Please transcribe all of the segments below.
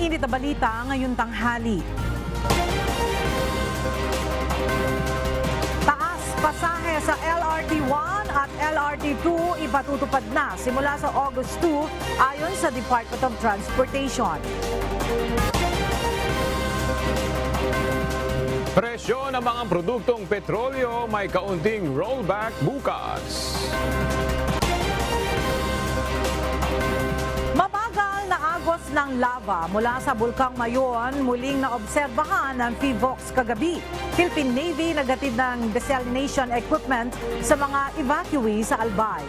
umiinit na balita ngayong tanghali. Taas pasahe sa LRT-1 at LRT-2 ipatutupad na simula sa August 2 ayon sa Department of Transportation. Presyo ng mga produktong petrolyo may kaunting rollback bukas. Mabagal na agos ng lava mula sa Bulkang Mayon muling naobserbahan ng PHIVOLCS kagabi. Philippine Navy naghatid ng desalination equipment sa mga evacuee sa Albay.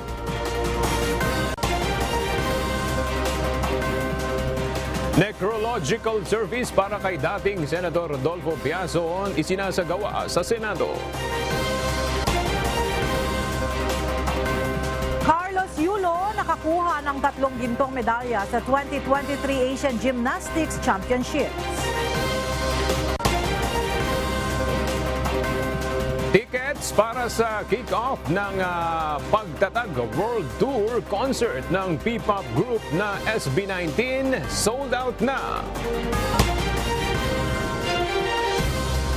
Necrological service para kay dating Senador Rodolfo Piazon isinasagawa sa Senado. Carlos Yulo nakakuha ng 3 gintong medalya sa 2023 Asian Gymnastics Championships. Tickets para sa kick-off ng pagtatag World Tour concert ng P-pop group na SB19 sold out na.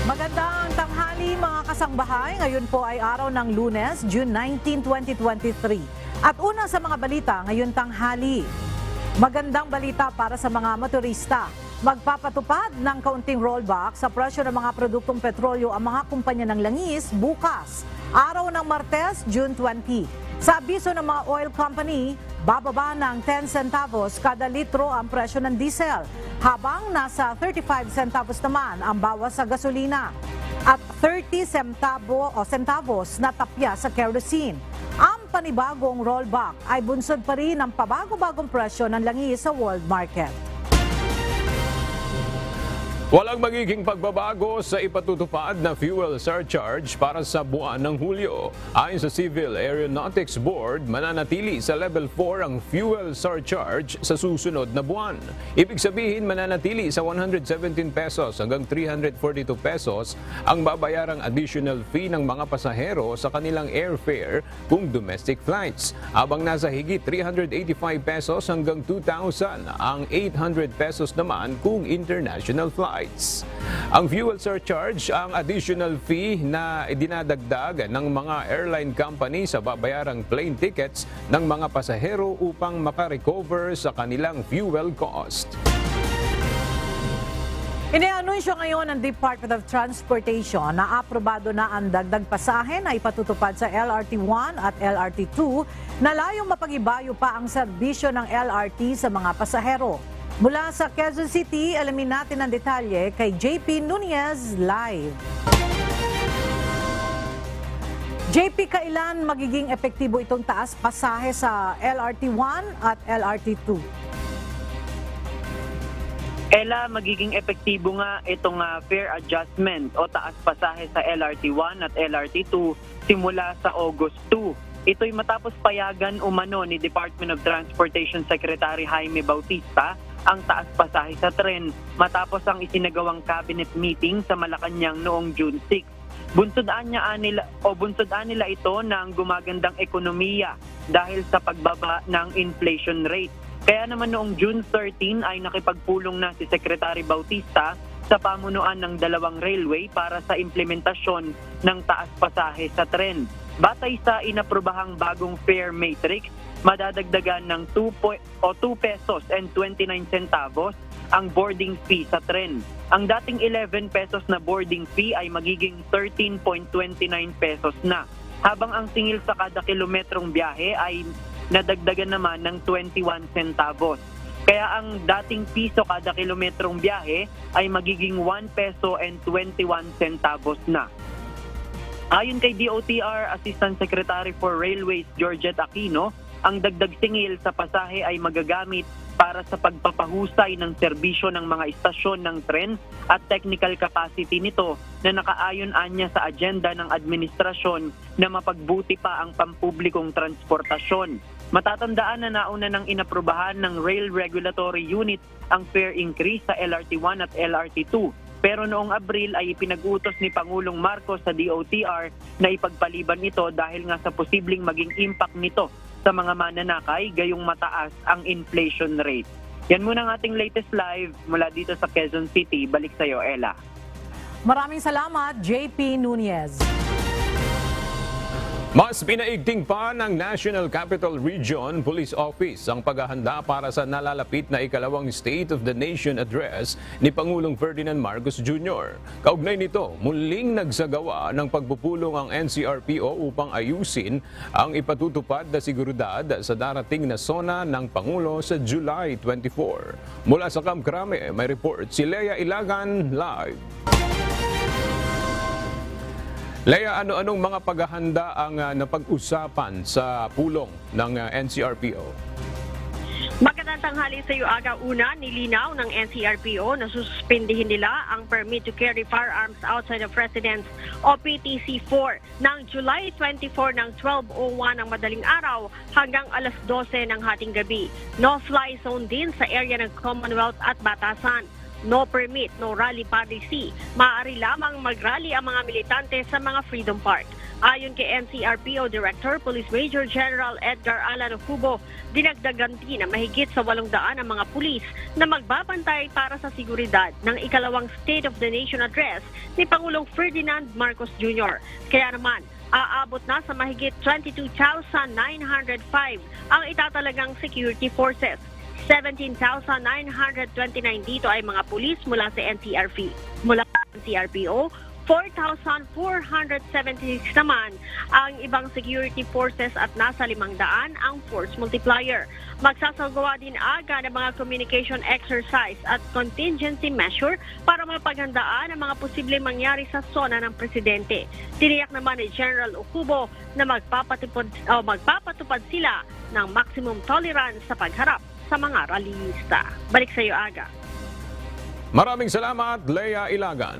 Magandang tanghali mga kasangbahay. Ngayon po ay araw ng Lunes, June 19, 2023. At una sa mga balita ngayon tanghali. Magandang balita para sa mga motorista. Magpapatupad ng kaunting rollback sa presyo ng mga produktong petrolyo ang mga kumpanya ng langis bukas, araw ng Martes, June 20. Sa abiso ng mga oil company, bababa ng 10 centavos kada litro ang presyo ng diesel, habang nasa 35 centavos naman ang bawas sa gasolina at 30 centavos na tapya sa kerosene. Ang panibagong rollback ay bunsod pa rin ng pabago-bagong presyo ng langis sa world market. Walang magiging pagbabago sa ipatutupad na fuel surcharge para sa buwan ng Hulyo. Ayon sa Civil Aeronautics Board, mananatili sa level 4 ang fuel surcharge sa susunod na buwan. Ibig sabihin, mananatili sa 117 pesos hanggang 342 pesos ang babayarang additional fee ng mga pasahero sa kanilang airfare kung domestic flights. Habang nasa higit 385 pesos hanggang 2,000 ang 800 pesos naman kung international flights. Ang fuel surcharge ang additional fee na dinadagdag ng mga airline company sa babayarang plane tickets ng mga pasahero upang makarecover sa kanilang fuel cost. Inianunsyo ngayon ng Department of Transportation na aprobado na ang dagdag pasahe na ipatutupad sa LRT-1 at LRT-2 na layong mapag-ibayo pa ang serbisyo ng LRT sa mga pasahero. Mula sa Quezon City, alamin natin ang detalye kay JP Nunez live. JP, kailan magiging epektibo itong taas pasahe sa LRT-1 at LRT-2? Ella, magiging epektibo nga itong fare adjustment o taas pasahe sa LRT-1 at LRT-2 simula sa August 2. Ito'y matapos payagan umano ni Department of Transportation Secretary Jaime Bautista ang taas pasahe sa tren matapos ang isinagawang cabinet meeting sa Malacanang noong June 6. Bunsodaan nila ito ng gumagandang ekonomiya dahil sa pagbaba ng inflation rate. Kaya naman noong June 13 ay nakipagpulong na si Secretary Bautista sa pamunuan ng dalawang railway para sa implementasyon ng taas pasahe sa tren. Batay sa inaprobahang bagong fare matrix, madadagdagan ng 2 pesos and 29 centavos ang boarding fee sa tren. Ang dating 11 pesos na boarding fee ay magiging 13.29 pesos na, habang ang singil sa kada kilometrong biyahe ay nadagdagan naman ng 21 centavos. Kaya ang dating piso kada kilometrong biyahe ay magiging 1 peso and 21 centavos na. Ayon kay DOTR Assistant Secretary for Railways Georgette Aquino, ang dagdag singil sa pasahe ay magagamit para sa pagpapahusay ng serbisyo ng mga istasyon ng tren at technical capacity nito na nakaayon-anya sa agenda ng administrasyon na mapagbuti pa ang pampublikong transportasyon. Matatandaan na nauna ng inaprubahan ng Rail Regulatory Unit ang fare increase sa LRT-1 at LRT-2. Pero noong Abril ay ipinag-utos ni Pangulong Marcos sa DOTR na ipagpaliban ito dahil nga sa posibleng maging impact nito sa mga mananakay gayong mataas ang inflation rate. Yan muna ang ating latest live mula dito sa Quezon City. Balik sa iyo, Ella. Maraming salamat, JP Nunez. Mas pinaigting pa ng National Capital Region Police Office ang paghahanda para sa nalalapit na ikalawang State of the Nation Address ni Pangulong Ferdinand Marcos Jr. Kaugnay nito, muling nagsagawa ng pagpupulong ang NCRPO upang ayusin ang ipatutupad na seguridad sa darating na SONA ng Pangulo sa July 24. Mula sa Camp Crame, may report si Lea Ilagan live. Lea, ano-anong mga paghahanda ang napag-usapan sa pulong ng NCRPO? Magandang tanghali sa iyo, Aga. Una, nilinaw ng NCRPO na suspindihin nila ang permit to carry firearms outside of residence o PTC-4 ng July 24 ng 12:01 ng madaling araw hanggang alas 12 ng hating gabi. No-fly zone din sa area ng Commonwealth at Batasan. No permit, no rally policy. Maaari lamang mag-rally ang mga militante sa mga Freedom Park. Ayon kay NCRPO Director Police Major General Edgar Alan Ocubo, dinagdagan din na mahigit sa 800 ang mga pulis na magbabantay para sa seguridad ng ikalawang State of the Nation Address ni Pangulong Ferdinand Marcos Jr. Kaya naman, aabot na sa mahigit 22,905 ang itatalagang security forces. 17,929 dito ay mga pulis mula sa NCRPO, 4,476 naman ang ibang security forces at nasa 500 ang force multiplier. Magsasagawa din aga ng mga communication exercise at contingency measure para mapaghandaan ang mga posibleng mangyari sa SONA ng Presidente. Tiniyak naman ni General Ocubo na magpapatupad sila ng maximum tolerance sa pagharap sa mga rallyista. Balik sa iyo, Aga. Maraming salamat, Lea Ilagan.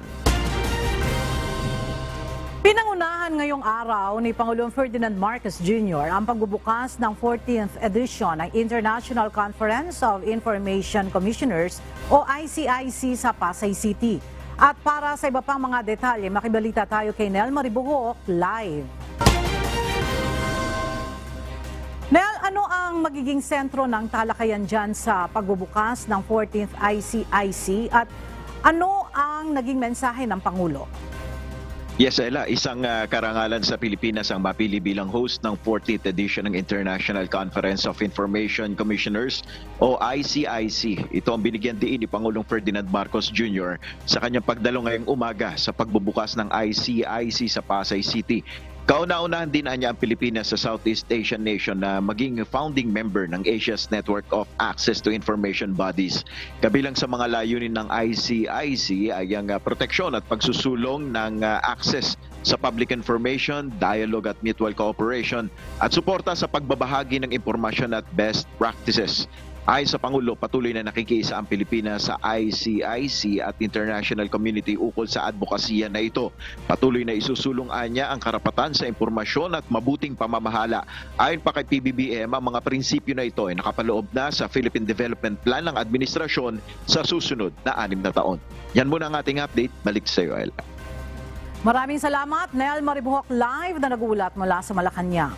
Pinangunahan ngayong araw ni Pangulong Ferdinand Marcos Jr. ang pagbubukas ng 14th edition ng International Conference of Information Commissioners o ICIC sa Pasay City. At para sa iba pang mga detalye, makibalita tayo kay Nel Maribuhok live. Nel, ano ang magiging sentro ng talakayan dyan sa pagbubukas ng 14th ICIC at ano ang naging mensahe ng Pangulo? Yes, Ella, isang karangalan sa Pilipinas ang mapili bilang host ng 14th edition ng International Conference of Information Commissioners o ICIC. Ito ang binigyan diin ni Pangulong Ferdinand Marcos Jr. sa kanyang pagdalo ngayong umaga sa pagbubukas ng ICIC sa Pasay City. Kauna-unahan din niya ang Pilipinas sa Southeast Asian nation na maging founding member ng Asia's Network of Access to Information Bodies. Kabilang sa mga layunin ng ICIC ay ang proteksyon at pagsusulong ng access sa public information, dialogue at mutual cooperation at suporta sa pagbabahagi ng impormasyon at best practices. Ayon sa Pangulo, patuloy na nakikiisa ang Pilipinas sa ICIC at international community ukol sa advokasya na ito. Patuloy na isusulong niya ang karapatan sa impormasyon at mabuting pamamahala. Ayon pa kay PBBM, ang mga prinsipyo na ito ay nakapaloob na sa Philippine Development Plan ng administrasyon sa susunod na 6 na taon. Yan muna ang ating update. Balik sa iyo, Ella. Maraming salamat, Nel Maribuhok live na nagulat mula sa Malacanang.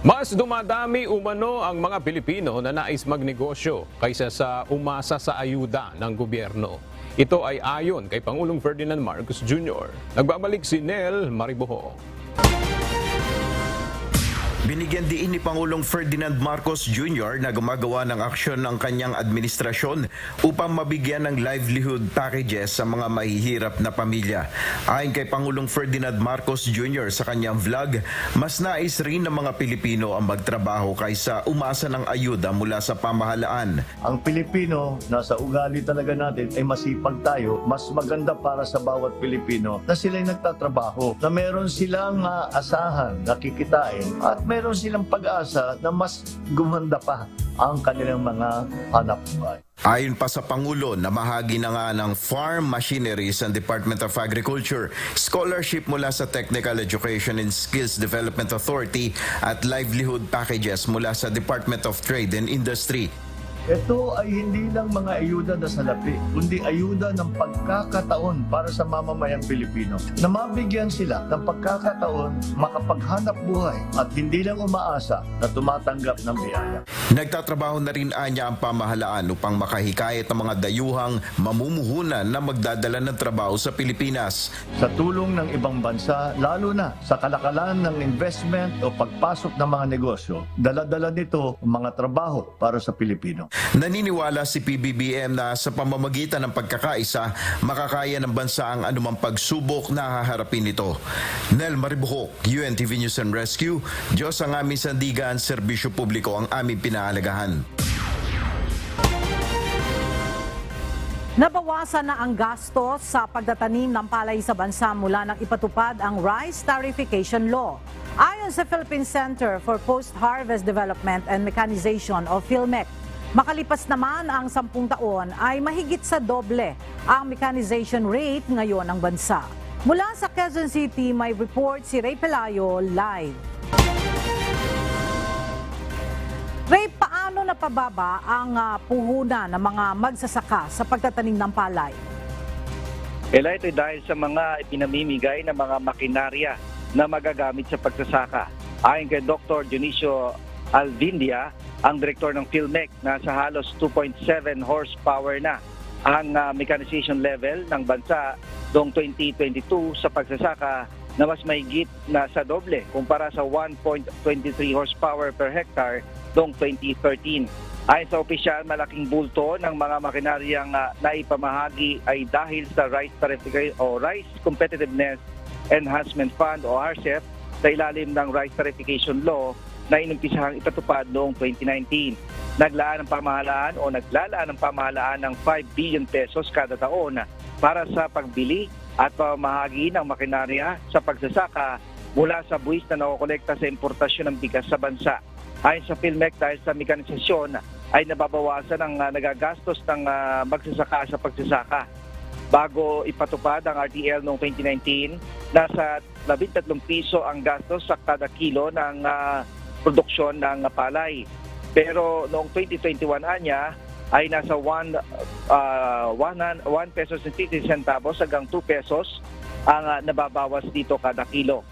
Mas dumadami umano ang mga Pilipino na nais magnegosyo kaysa sa umasa sa ayuda ng gobyerno. Ito ay ayon kay Pangulong Ferdinand Marcos Jr. Nagbabalik si Nel Maribuhok. Binigyan diin ni Pangulong Ferdinand Marcos Jr. na gumagawa ng aksyon ng kanyang administrasyon upang mabigyan ng livelihood packages sa mga mahihirap na pamilya. Ayon kay Pangulong Ferdinand Marcos Jr. sa kanyang vlog, mas nais rin ng mga Pilipino ang magtrabaho kaysa umasa ng ayuda mula sa pamahalaan. Ang Pilipino, nasa ugali talaga natin ay masipag tayo. Mas maganda para sa bawat Pilipino na sila'y nagtatrabaho, na meron silang asahan, nakikitain, at meron silang pag-asa na mas gumanda pa ang kanilang mga hanap buhay. Ayon pa sa Pangulo, namahagi na nga ng Farm Machineries and Department of Agriculture, scholarship mula sa Technical Education and Skills Development Authority at livelihood packages mula sa Department of Trade and Industry. Ito ay hindi lang mga ayuda na salapi, kundi ayuda ng pagkakataon para sa mamamayang Pilipino na mabigyan sila ng pagkakataon makapaghanap buhay at hindi lang umaasa na tumatanggap ng biyaya. Nagtatrabaho na rin anya ang pamahalaan upang makahikayat ang mga dayuhang mamumuhunan na magdadala ng trabaho sa Pilipinas. Sa tulong ng ibang bansa, lalo na sa kalakalan ng investment o pagpasok ng mga negosyo, dala-dala nito ang mga trabaho para sa Pilipino. Naniniwala si PBBM na sa pamamagitan ng pagkakaisa, makakaya ng bansa ang anumang pagsubok na haharapin nito. Nel Maribuhok, UNTV News and Rescue, Diyos ang aming sandigan, serbisyo publiko ang aming pinaalagahan. Nabawasan na ang gastos sa pagtatanim ng palay sa bansa mula nang ipatupad ang Rice Tarification Law. Ayon sa Philippine Center for Post-Harvest Development and Mechanization o PhilMec, makalipas naman ang 10 taon ay mahigit sa doble ang mechanization rate ngayon ng bansa. Mula sa Quezon City, may report si Ray Pelayo live. Ray, paano napababa ang puhunan ng mga magsasaka sa pagtatanim ng palay? Ito dahil sa mga ipinamimigay na mga makinarya na magagamit sa pagsasaka. Ayon kay Dr. Dionisio Alvindia, ang direktor ng PhilMec, nasa halos 2.7 horsepower na ang mechanization level ng bansa noong 2022 sa pagsasaka, na mas mahigit na sa doble kumpara sa 1.23 horsepower per hectare noong 2013. Ayon sa opisyal, malaking bulto ng mga makinaryang naipamahagi ay dahil sa Rice Tarification o Rice Competitiveness Enhancement Fund o RCEP sa ilalim ng Rice Tarification Law na inumpisahang ipatupad noong 2019. Naglaan ng pamahalaan o naglalaan ng pamahalaan ng 5 billion pesos kada taon para sa pagbili at pamahagi ng makinarya sa pagsasaka mula sa buwis na nakokolekta sa importasyon ng bigas sa bansa. Ayon sa PhilMec, dahil sa mekanisasyon ay nababawasan ang nagagastos ng magsasaka sa pagsasaka. Bago ipatupad ang RTL noong 2019, nasa 13 piso ang gastos sa kada kilo ng produksyon ng palay. Pero noong 2021 anya ay nasa 1 pesos and 50 centavos hanggang 2 pesos ang nababawas dito kada kilo.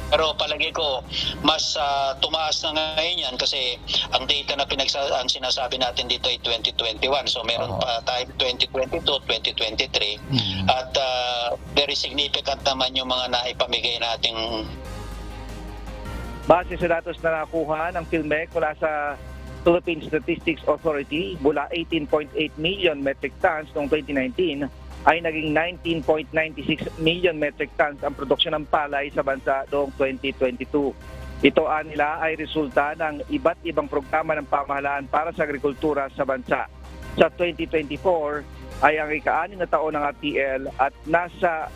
Pero palagi ko, mas tumaas na ngayon yan kasi ang data na ang sinasabi natin dito ay 2021. So meron pa tayo 2022, 2023. At very significant naman yung mga naipamigay nating. Base sa datos na nakuha ng PhilMec mula sa Philippine Statistics Authority, mula 18.8 million metric tons noong 2019, ay naging 19.96 million metric tons ang produksyon ng palay sa bansa noong 2022. Ito nila ay resulta ng iba't ibang programa ng pamahalaan para sa agrikultura sa bansa. Sa 2024 ay ang ika-6 na taon ng RTL at nasa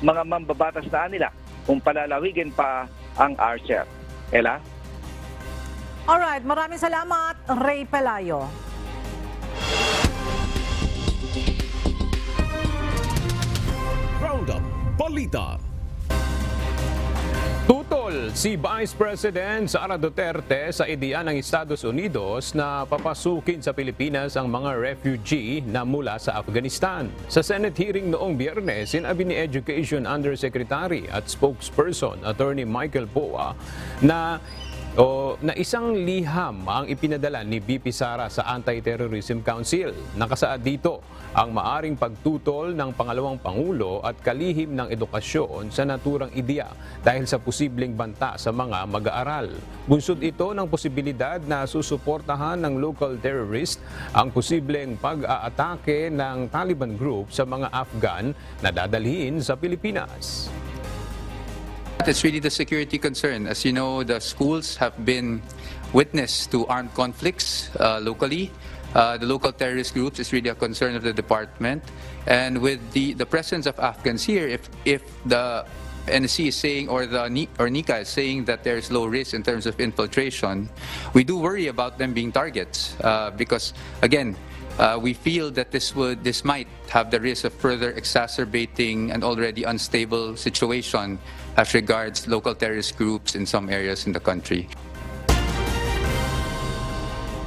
mga mambabatas na nila kung palalawigin pa ang RCEP. Ella? Alright, maraming salamat, Ray Pelayo. Roundup Balita. Tutol si Vice President Sara Duterte sa ideya ng Estados Unidos na papasukin sa Pilipinas ang mga refugee na mula sa Afghanistan. Sa Senate hearing noong Biyernes, sinabi ni Education Undersecretary at spokesperson Attorney Michael Poa na isang liham ang ipinadala ni VP Sara sa Anti-Terrorism Council. Nakasaad dito ang maaring pagtutol ng pangalawang Pangulo at kalihim ng edukasyon sa naturang ideya dahil sa posibleng banta sa mga mag-aaral. Bunsod ito ng posibilidad na susuportahan ng local terrorist ang posibleng pag-aatake ng Taliban group sa mga Afghan na dadalhin sa Pilipinas. It's really the security concern. As you know, the schools have been witness to armed conflicts locally. The local terrorist groups is really a concern of the department. And with the presence of Afghans here, if the NSC is saying or NICA is saying that there's low risk in terms of infiltration, we do worry about them being targets because, again, we feel that this might have the risk of further exacerbating an already unstable situation as regards local terrorist groups in some areas in the country.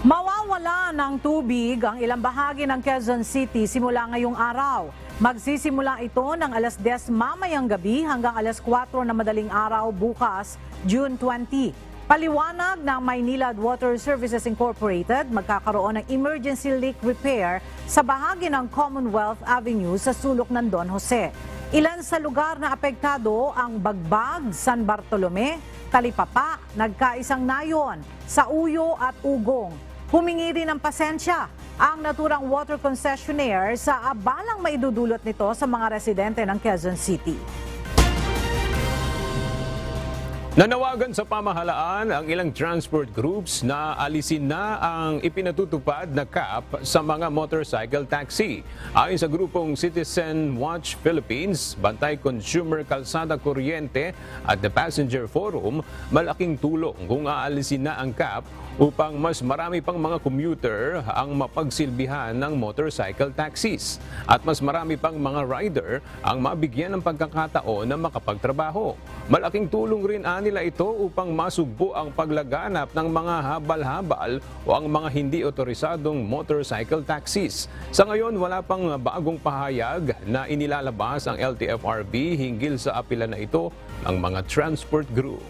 Mawawala ng tubig ang ilang bahagi ng Quezon City simula ngayong araw. Magsisimula ito ng alas 10 mamayang gabi hanggang alas 4 na madaling araw bukas, June 20. Paliwanag ng Maynilad Water Services Incorporated, magkakaroon ng emergency leak repair sa bahagi ng Commonwealth Avenue sa sulok ng Don Jose. Ilan sa lugar na apektado ang Bagbag, San Bartolome, Talipapa, Nagkaisang Nayon, Sauyo at Ugong. Humingi rin ng pasensya ang naturang water concessionaire sa abalang maidudulot nito sa mga residente ng Quezon City. Nanawagan sa pamahalaan ang ilang transport groups na alisin na ang ipinatutupad na cap sa mga motorcycle taxi. Ayon sa grupong Citizen Watch Philippines, Bantay Consumer Kalsada Kuryente at The Passenger Forum, malaking tulong kung aalisin na ang cap upang mas marami pang mga commuter ang mapagsilbihan ng motorcycle taxis at mas marami pang mga rider ang mabigyan ng pagkakataon na makapagtrabaho. Malaking tulong rin nila ito upang masugpo ang paglaganap ng mga habal-habal o ang mga hindi otorisadong motorcycle taxis. Sa ngayon, wala pang bagong pahayag na inilalabas ang LTFRB hinggil sa apela na ito ng mga transport group.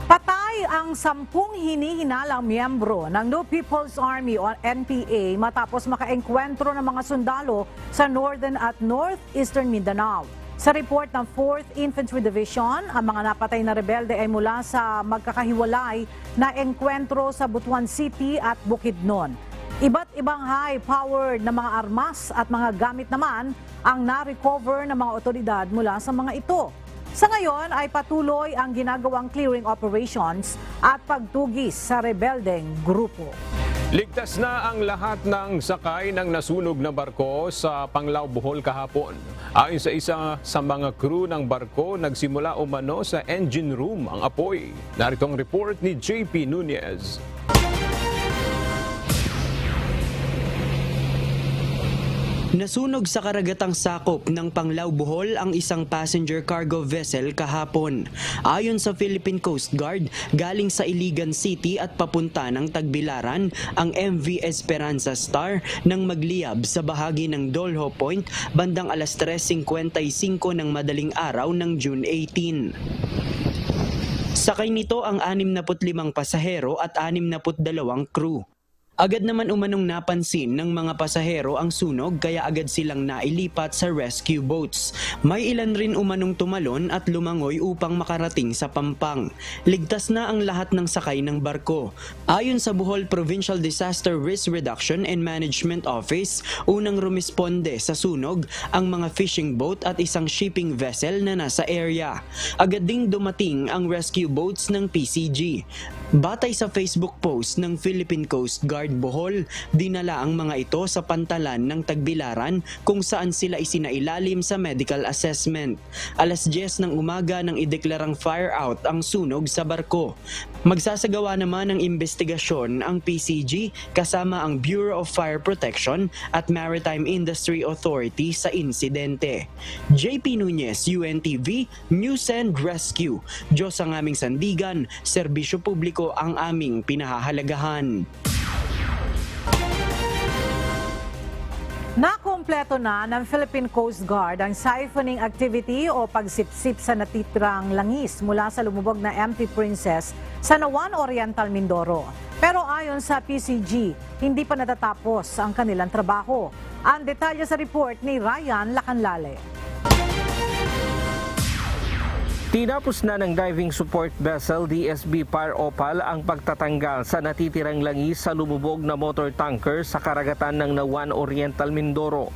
Patay ang 10 hinihinalang miyembro ng New People's Army o NPA matapos makaengkwentro ng mga sundalo sa Northern at Northeastern Mindanao. Sa report ng 4th Infantry Division, ang mga napatay na rebelde ay mula sa magkakahiwalay na engkwentro sa Butuan City at Bukidnon. Iba't ibang high-powered na mga armas at mga gamit naman ang na-recover ng mga otoridad mula sa mga ito. Sa ngayon ay patuloy ang ginagawang clearing operations at pagtugis sa rebeldeng grupo. Ligtas na ang lahat ng sakay ng nasunog na barko sa Panglao, Bohol kahapon. Ayon sa isa sa mga crew ng barko, nagsimula umano sa engine room ang apoy. Narito ang report ni JP Nunez. Nasunog sa karagatang sakop ng Panglao, Bohol ang isang passenger cargo vessel kahapon. Ayon sa Philippine Coast Guard, galing sa Iligan City at papunta ng Tagbilaran ang MV Esperanza Star nang magliyab sa bahagi ng Dolho Point bandang alas 3:55 ng madaling araw ng June 18. Sakay nito ang 65 pasahero at 62 crew. Agad naman umanong napansin ng mga pasahero ang sunog kaya agad silang nailipat sa rescue boats. May ilan rin umanong tumalon at lumangoy upang makarating sa Pampang. Ligtas na ang lahat ng sakay ng barko. Ayon sa Bohol Provincial Disaster Risk Reduction and Management Office, unang rumisponde sa sunog ang mga fishing boat at isang shipping vessel na nasa area. Agad ding dumating ang rescue boats ng PCG. Batay sa Facebook post ng Philippine Coast Guard Bohol, dinala ang mga ito sa pantalan ng Tagbilaran kung saan sila isinailalim sa medical assessment. Alas 10 ng umaga nang ideklarang fire out ang sunog sa barko. Magsasagawa naman ng investigasyon ang PCG kasama ang Bureau of Fire Protection at Maritime Industry Authority sa insidente. JP Nunez, UNTV, News and Rescue. Diyos ang aming sandigan, serbisyo publiko ang aming pinahahalagahan. Nakumpleto na ng Philippine Coast Guard ang siphoning activity o pagsipsip sa natitirang langis mula sa lumubog na MT Princess sa Nawan Oriental, Mindoro. Pero ayon sa PCG, hindi pa natatapos ang kanilang trabaho. Ang detalye sa report ni Ryan Lacanlale. Tinapos na ng diving support vessel DSB Fire Opal ang pagtatanggal sa natitirang langis sa lumubog na motor tanker sa karagatan ng Nawan Oriental, Mindoro.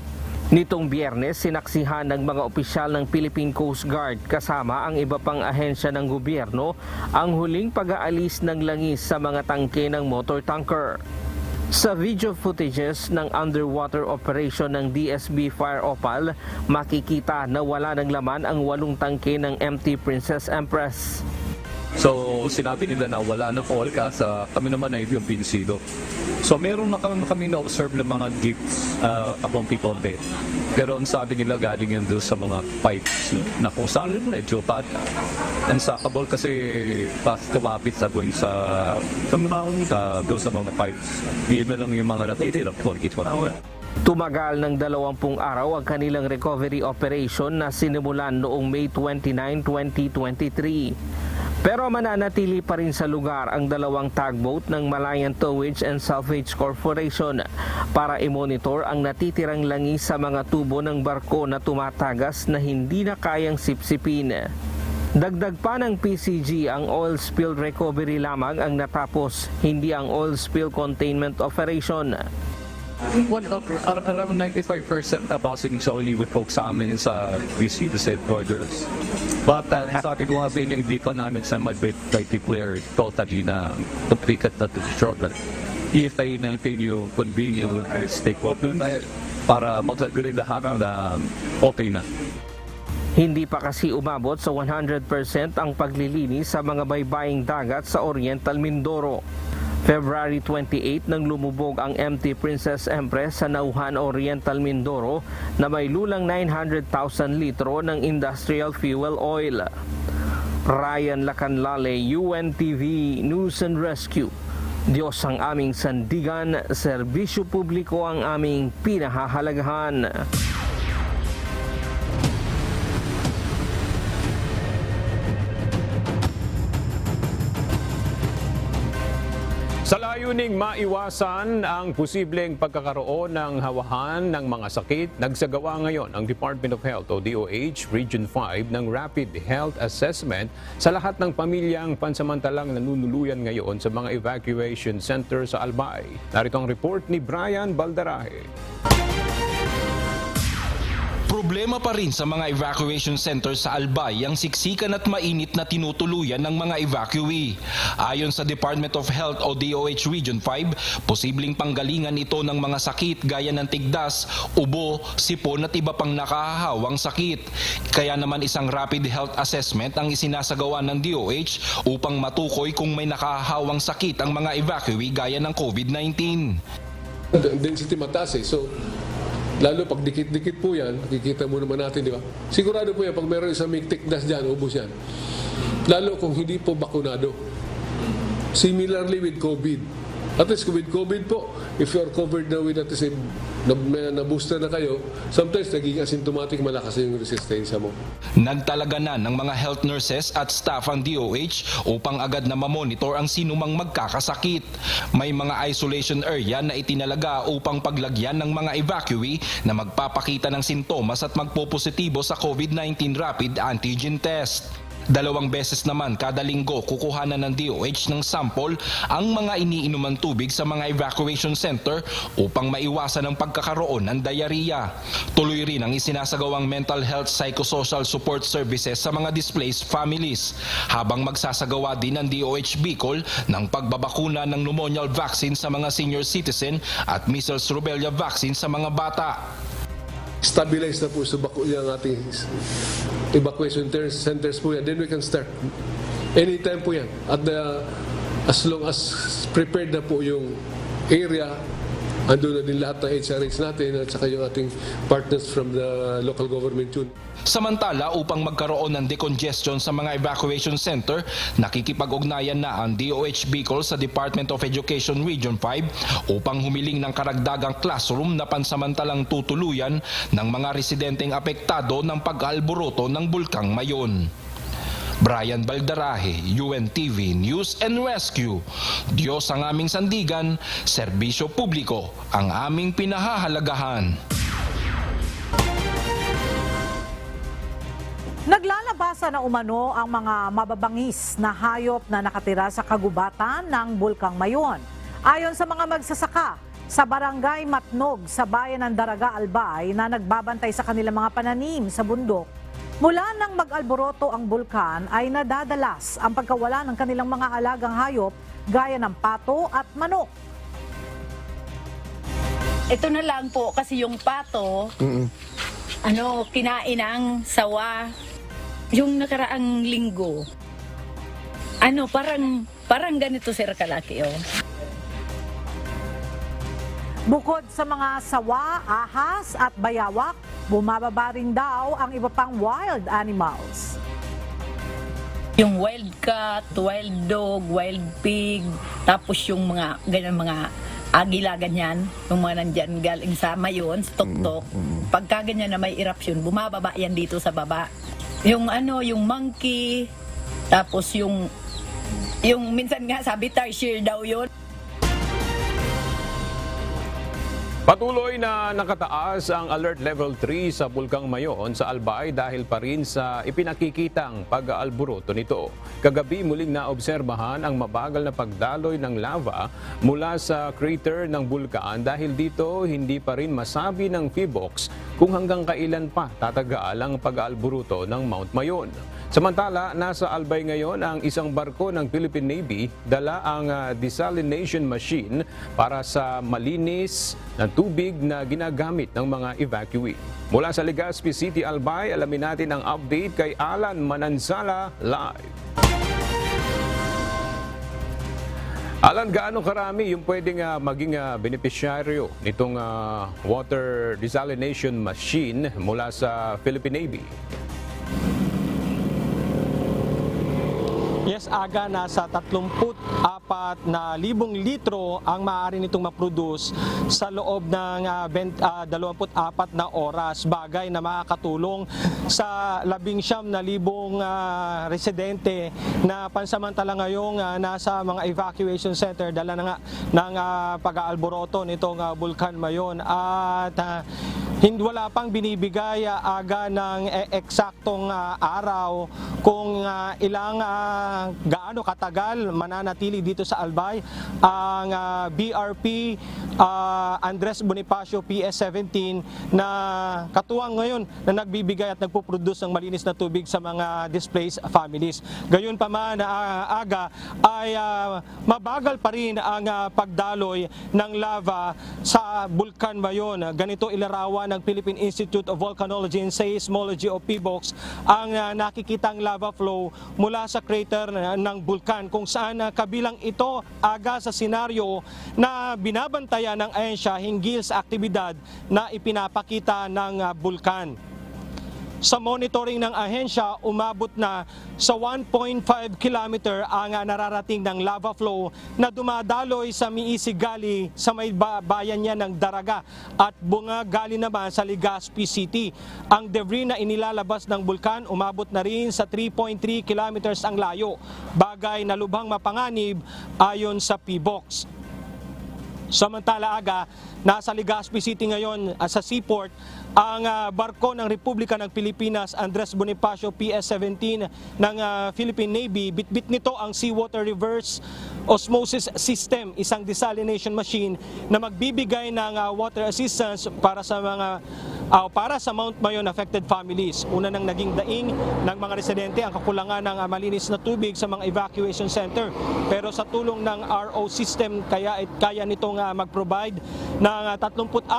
Nitong Biyernes, sinaksihan ng mga opisyal ng Philippine Coast Guard kasama ang iba pang ahensya ng gobyerno ang huling pag-aalis ng langis sa mga tangke ng motor tanker. Sa video footages ng underwater operation ng DSB Fire Opal, makikita na wala ng laman ang 8 tangke ng MT Princess Empress. So sinabi nila na wala na fall ka sa kami naman ay yung pinsido. So meron na kami na-observe ng mga gifts upon people dead. Pero ang sabi nila galing yun doon sa mga pipes na kung saan medyo unsakable kasi pas kumapit sa doon sa doon sa mga pipes. Hindi na lang yung mga natitira for it for hour. Tumagal ng 20 araw ang kanilang recovery operation na sinimulan noong May 29, 2023. Pero mananatili pa rin sa lugar ang dalawang tugboat ng Malayan Towage and Salvage Corporation para i-monitor ang natitirang langis sa mga tubo ng barko na tumatagas na hindi na kayang sipsipin. Dagdag pa ng PCG, ang oil spill recovery lamang ang natapos, hindi ang oil spill containment operation. Around 95% na passing solely with folks sa amin sa receive headquarters. But sa akin mga hindi pa namin sa Madrid declare totally na completed na to the shortcut. If-ay natin yung convenient stakeholder para magsagulit lahat na okay na. Hindi pa kasi umabot sa 100% ang paglilinis sa mga baybaying dagat sa Oriental Mindoro. February 28 nang lumubog ang MT Princess Empress sa Nauhan, Oriental Mindoro na may lulang 900,000 litro ng industrial fuel oil. Ryan Lacanlale, UNTV News and Rescue. Diyos ang aming sandigan, serbisyo publiko ang aming pinahahalagahan. Sa layuning maiwasan ang posibleng pagkakaroon ng hawahan ng mga sakit, nagsagawa ngayon ang Department of Health o DOH Region 5 ng Rapid Health Assessment sa lahat ng pamilyang pansamantalang nanunuluyan ngayon sa mga evacuation center sa Albay. Narito ang report ni Brian Baldarahe. Problema pa rin sa mga evacuation centers sa Albay ang siksikan at mainit na tinutuluyan ng mga evacuee. Ayon sa Department of Health o DOH Region 5, posibleng panggalingan ito ng mga sakit gaya ng tigdas, ubo, sipon at iba pang nakahahawang sakit. Kaya naman isang rapid health assessment ang isinasagawa ng DOH upang matukoy kung may nakahahawang sakit ang mga evacuee gaya ng COVID-19. Density mataas so lalo pag dikit-dikit po yan, nakikita mo naman natin, di ba? Sigurado po yan, pag meron isang may tikdas dyan, ubos yan. Lalo kung hindi po bakunado. Similarly with COVID. At least with COVID po, if you are covered na with at least na-booster na kayo, sometimes naging asymptomatic, malakas yung resistensya mo. Nagtalaga na ng mga health nurses at staff ang DOH upang agad na mamonitor ang sinumang magkakasakit. May mga isolation area na itinalaga upang paglagyan ng mga evacuee na magpapakita ng sintomas at magpopositibo sa COVID-19 rapid antigen test. 2 beses naman kada linggo kukuhanan ng DOH ng sample ang mga iniinumang tubig sa mga evacuation center upang maiwasan ang pagkakaroon ng diarrhea. Tuloy rin ang isinasagawang mental health psychosocial support services sa mga displaced families, habang magsasagawa din ng DOH Bicol ng pagbabakuna ng pneumonial vaccine sa mga senior citizen at measles rubella vaccine sa mga bata. Stabilize na po sa yung ating evacuation centers po yan. Then we can start. Anytime po yan. At as long as prepared na po yung area, andun na din lahat ng HRH natin at saka yung ating partners from the local government yun. Samantala, upang magkaroon ng decongestion sa mga evacuation center, nakikipag-ugnayan na ang DOH Bicol sa Department of Education Region 5 upang humiling ng karagdagang classroom na pansamantalang tutuluyan ng mga residenteng apektado ng pag-alboroto ng Bulkang Mayon. Brian Baldarahe, UNTV News and Rescue. Diyos ang aming sandigan, serbisyo publiko ang aming pinahahalagahan. Naglalabasan na umano ang mga mababangis na hayop na nakatira sa kagubatan ng Bulkang Mayon. Ayon sa mga magsasaka sa Barangay Matnog sa bayan ng Daraga, Albay na nagbabantay sa kanilang mga pananim sa bundok, mula nang mag-alboroto ang bulkan ay nadadalas ang pagkawala ng kanilang mga alagang hayop gaya ng pato at manok. Ito na lang po kasi yung pato, kinain ng sawa yung nakaraang linggo. Parang ganito sir kalaki Bukod sa mga sawa, ahas at bayawak, bumababa rin daw ang iba pang wild animals. Yung wild cat, wild dog, wild pig, tapos yung mga ganyan mga agila ganyan, yung mga nandyan galing sa Mayon, sa tuktok. Pagka ganyan na may eruption, bumababa yan dito sa baba. Yung yung monkey, Tapos yung minsan nga sabi tarsier daw yun. Patuloy na nakataas ang Alert Level 3 sa Bulkang Mayon sa Albay dahil pa rin sa ipinakikitang pag-aalburuto nito. Kagabi muling naobserbahan ang mabagal na pagdaloy ng lava mula sa crater ng bulkan dahil dito hindi pa rin masabi ng PHIVOLCS kung hanggang kailan pa tatagal ang pag-aalburuto ng Mount Mayon. Samantala, nasa Albay ngayon ang isang barko ng Philippine Navy, dala ang desalination machine para sa malinis na tubig na ginagamit ng mga evacuee. Mula sa Legazpi City, Albay, alamin natin ang update kay Alan Manansala live. Alan, gaano karami yung pwedeng maging benepisyaryo nitong water desalination machine mula sa Philippine Navy? Yes, Aga, nasa 34,000 litro ang maaari nitong maproduce sa loob ng 24 na oras. Bagay na makakatulong sa 19,000 residente na pansamantala ngayong nasa mga evacuation center dala na nga ng pag-aalboroto nitong Bulkan Mayon. At hindi wala pang binibigay Aga ng eksaktong araw kung ilang gaano katagal mananatili dito sa Albay ang BRP Andres Bonifacio PS-17 na katuwang ngayon na nagbibigay at nagpuproduce ng malinis na tubig sa mga displaced families. Gayon pa man Aga ay mabagal pa rin ang pagdaloy ng lava sa Bulkan Mayon. Ganito ilarawan ng Philippine Institute of Volcanology and Seismology o PHIVOLCS ang nakikitang lava flow mula sa crater ng bulkan kung saan kabilang ito Aga sa senaryo na binabantayan ng ahensya hinggil sa aktibidad na ipinapakita ng bulkan. Sa monitoring ng ahensya, umabot na sa 1.5 kilometer ang nararating ng lava flow na dumadaloy sa Miisigali sa may bayan niya ng Daraga at Bungagali naman sa Legazpi City. Ang debris na inilalabas ng bulkan umabot na rin sa 3.3 kilometers ang layo, bagay na lubhang mapanganib ayon sa PHIVOLCS. Samantala Aga, nasa Legazpi City ngayon sa seaport ang barko ng Republika ng Pilipinas Andres Bonifacio PS-17 ng Philippine Navy. Bitbit nito ang seawater reverse osmosis system, isang desalination machine na magbibigay ng water assistance para sa Mount Mayon affected families. Una nang naging daing ng mga residente ang kakulangan ng malinis na tubig sa mga evacuation center. Pero sa tulong ng RO system kaya nitong mag-provide ng 34,000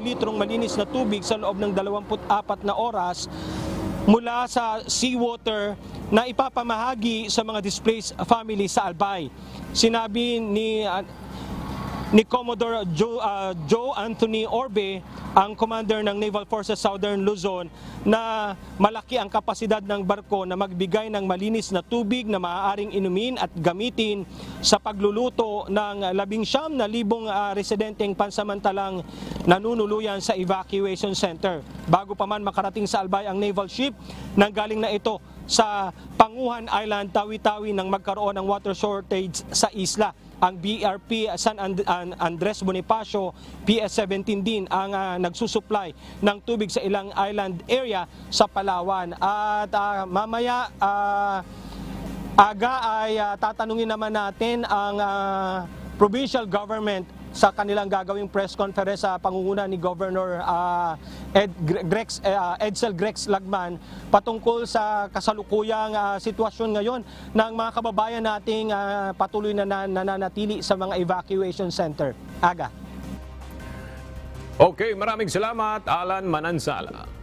litrong malinis na tubig sa loob ng 24 na oras mula sa seawater na ipapamahagi sa mga displaced families sa Albay. Sinabi ni Commodore Joe Anthony Orbe, ang commander ng Naval Forces Southern Luzon, na malaki ang kapasidad ng barko na magbigay ng malinis na tubig na maaaring inumin at gamitin sa pagluluto ng 19,000 residenteng pansamantalang nanunuluyan sa evacuation center. Bago pa man makarating sa Albay ang naval ship, nanggaling na ito sa Panguhan Island, Tawi-Tawi nang magkaroon ng water shortage sa isla. Ang BRP San Andres Bonifacio PS-17 din ang nagsusupply ng tubig sa ilang island area sa Palawan. At mamaya Aga ay tatanungin naman natin ang provincial government sa kanilang gagawing press conference sa pangunguna ni Governor Edsel Grex Lagman patungkol sa kasalukuyang sitwasyon ngayon ng mga kababayan nating patuloy na nananatili sa mga evacuation center. Aga. Okay, maraming salamat, Alan Manansala.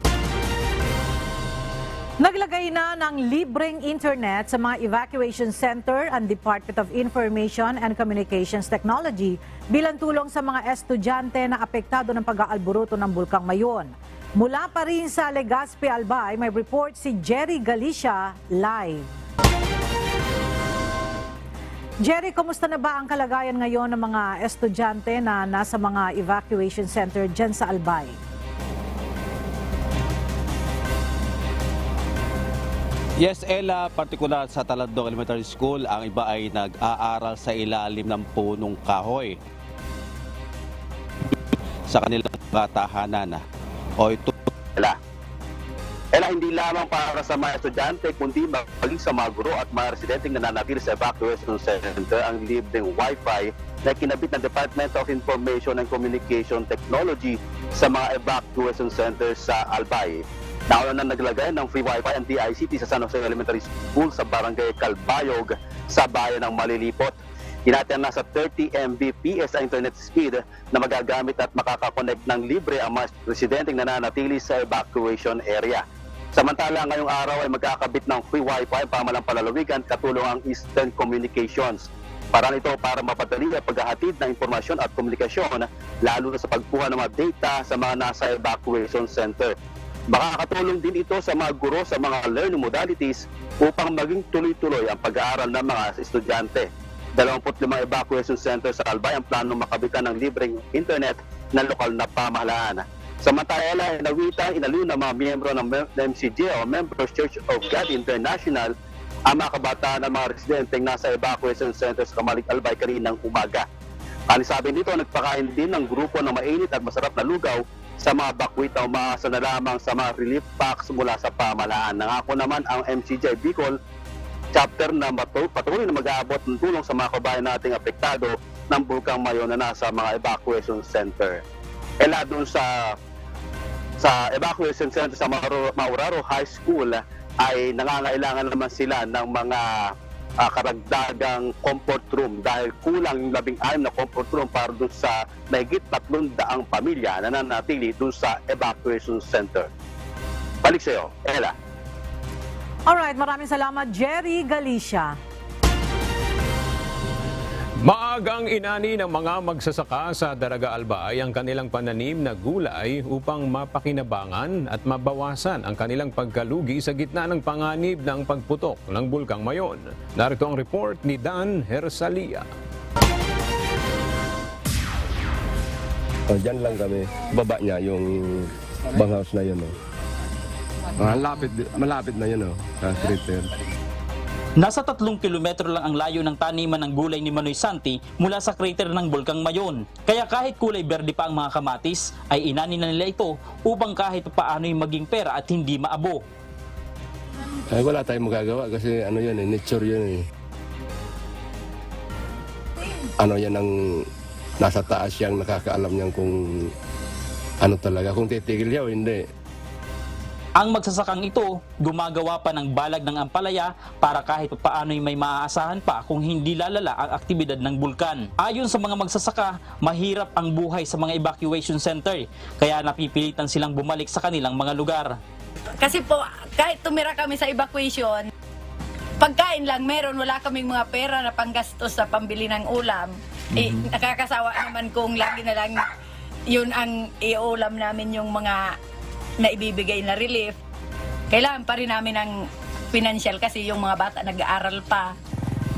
Naglagay na ng libreng internet sa mga evacuation center ang Department of Information and Communications Technology bilang tulong sa mga estudyante na apektado ng pag-aalburuto ng Bulkang Mayon. Mula pa rin sa Legazpi, Albay, may report si Jerry Galicia live. Jerry, kumusta na ba ang kalagayan ngayon ng mga estudyante na nasa mga evacuation center dyan sa Albay? Yes, Ella, partikular sa Talandong Elementary School, ang iba ay nag-aaral sa ilalim ng punong kahoy sa kanilang tahanan. O ito, Ella, hindi lamang para sa mga estudyante, kundi maging sa mga guro at mga residenteng nananatili sa evacuation center ang libreng Wi-Fi na kinabit ng Department of Information and Communication Technology sa mga evacuation centers sa Albay. Nauna na naglagay ng free Wi-Fi ang DICT sa San Jose Elementary School sa Barangay Calbayog sa bayan ng Malilipot. Tinatayang nasa 30 Mbps ang internet speed na magagamit at makakakonect ng libre ang mga residenteng nananatili sa evacuation area. Samantala, ngayong araw ay magkakabit ng free Wi-Fi pamalang palalawigan katulong ang Eastern Communications. Parang ito para mapadali ang paghahatid ng impormasyon at komunikasyon lalo na sa pagkuha ng mga data sa mga nasa evacuation center. Makakatulong din ito sa mga guro sa mga learning modalities upang maging tuloy-tuloy ang pag-aaral ng mga estudyante. 25 evacuation center sa Albay ang planong makabitan ng libreng internet ng lokal na pamahalaan. Samantala, inaliw ng mga miyembro ng MCG o Members Church of God International ang mga kabataan ng mga residenteng nasa evacuation center sa Kamalig Albay kaninang umaga. Kanisabi nito, nagpakain din ng grupo ng mainit at masarap na lugaw sa mga bakwit na umaasa na lamang sa mga relief packs mula sa pamahalaan. Nangako naman ang MCG Bicol chapter na patuloy na mag-aabot ng tulong sa mga kabayan nating apektado ng Bulkang Mayon na nasa mga evacuation center. Ela doon sa evacuation center sa Mauraro High School ay nangangailangan naman sila ng mga karagdagang comfort room dahil kulang yung 16 na comfort room para doon sa mahigit 300 pamilya na nanatili doon sa evacuation center. Balik sa iyo, Ella. Alright, maraming salamat, Jerry Galicia. Maagang inani ng mga magsasaka sa Daraga Albay ang kanilang pananim na gulay upang mapakinabangan at mabawasan ang kanilang pagkalugi sa gitna ng panganib ng pagputok ng Bulkang Mayon. Narito ang report ni Dan Hersalia. Diyan lang kami, baba niya yung banghouse na yun. Malapit na yun, sa street. Nasa 3 kilometro lang ang layo ng taniman ng gulay ni Manoy Santi mula sa crater ng Bulkang Mayon. Kaya kahit kulay berde pa ang mga kamatis, ay inani na nila ito upang kahit paano'y maging pera at hindi maabo. Ay wala tayong magagawa kasi yun nature yun . Yan ang nasa taas yang nakakaalam niyan kung talaga, kung titigil niya o hindi. Ang magsasakang ito, gumagawa pa ng balag ng ampalaya para kahit paano'y may maaasahan pa kung hindi lalala ang aktibidad ng bulkan. Ayon sa mga magsasaka, mahirap ang buhay sa mga evacuation center, kaya napipilitan silang bumalik sa kanilang mga lugar. Kasi po, kahit tumira kami sa evacuation, pagkain lang meron, wala kaming mga pera na panggastos sa pambili ng ulam. Nakakasawa naman kung lagi na lang yun ang iulam namin yung mga na ibibigay na relief. Kailangan pa rin namin ng financial kasi yung mga bata nag-aaral pa.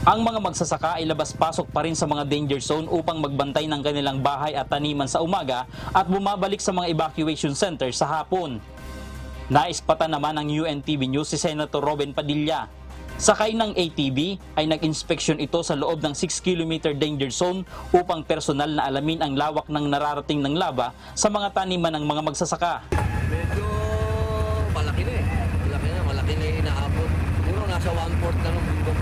Ang mga magsasaka ay labas-pasok pa rin sa mga danger zone upang magbantay ng kanilang bahay at taniman sa umaga at bumabalik sa mga evacuation center sa hapon. Naispatan naman ng UNTV News si Senator Robin Padilla. Sakay ng ATV ay nag-inspeksyon ito sa loob ng 6 km danger zone upang personal na alamin ang lawak ng nararating ng lava sa mga taniman ng mga magsasaka. Medyo malaki na malaki na inaabot. Siguro nasa 1/4 na ng bundok.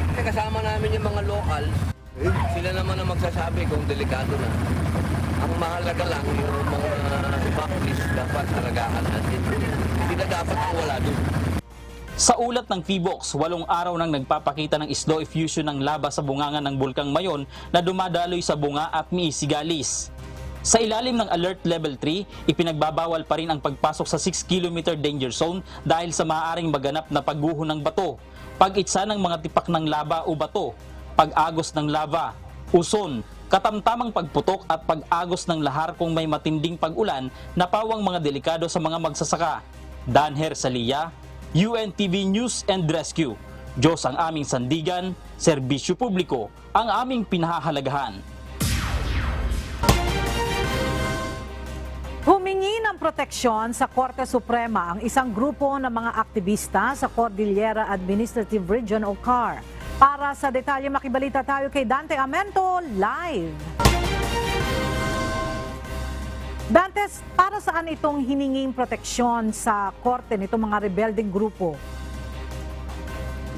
Kasi kasama namin yung mga local, sila naman ang magsasabi kung delikado na. Ang mahalaga lang yung mga backlist dapat halagaan natin. Hindi na dapat wala doon. Sa ulat ng PHIVOX, 8 araw nang nagpapakita ng slow effusion ng lava sa bungangan ng Bulkang Mayon na dumadaloy sa bunga at Miisigalis. Sa ilalim ng Alert Level 3, ipinagbabawal pa rin ang pagpasok sa 6 km danger zone dahil sa maaaring maganap na pagguho ng bato, pag-itsa ng mga tipak ng lava o bato, pag-agos ng lava, uson, katamtamang pagputok at pag-agos ng lahar kung may matinding pag-ulan na pawang mga delikado sa mga magsasaka. Dan Hersalia, UNTV News and Rescue. Diyos ang aming sandigan, serbisyo publiko ang aming pinahahalagahan. Humingi ng proteksyon sa Korte Suprema ang isang grupo ng mga aktivista sa Cordillera Administrative Region o CAR. Para sa detalye, makibalita tayo kay Dante Amento live. Dantes, para saan itong hininging proteksyon sa korte nitong mga rebelding grupo?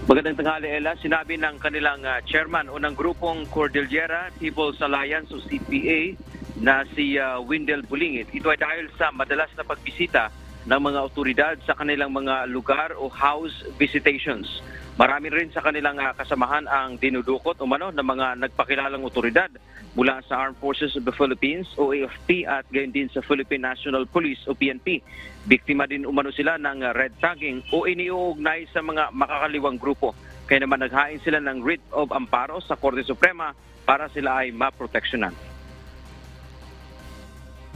Magandang tanghali, Ella. Sinabi ng kanilang chairman o ng grupong Cordillera People's Alliance o CPA na si Wendell Bulingit. Ito ay dahil sa madalas na pagbisita ng mga otoridad sa kanilang mga lugar o house visitations. Marami rin sa kanilang kasamahan ang dinudukot umano ng mga nagpakilalang otoridad mula sa Armed Forces of the Philippines o AFP at gayon din sa Philippine National Police o PNP. Biktima din umano sila ng red tagging o iniuugnay sa mga makakaliwang grupo. Kaya naman naghain sila ng writ of amparo sa Korte Suprema para sila ay maproteksyonan.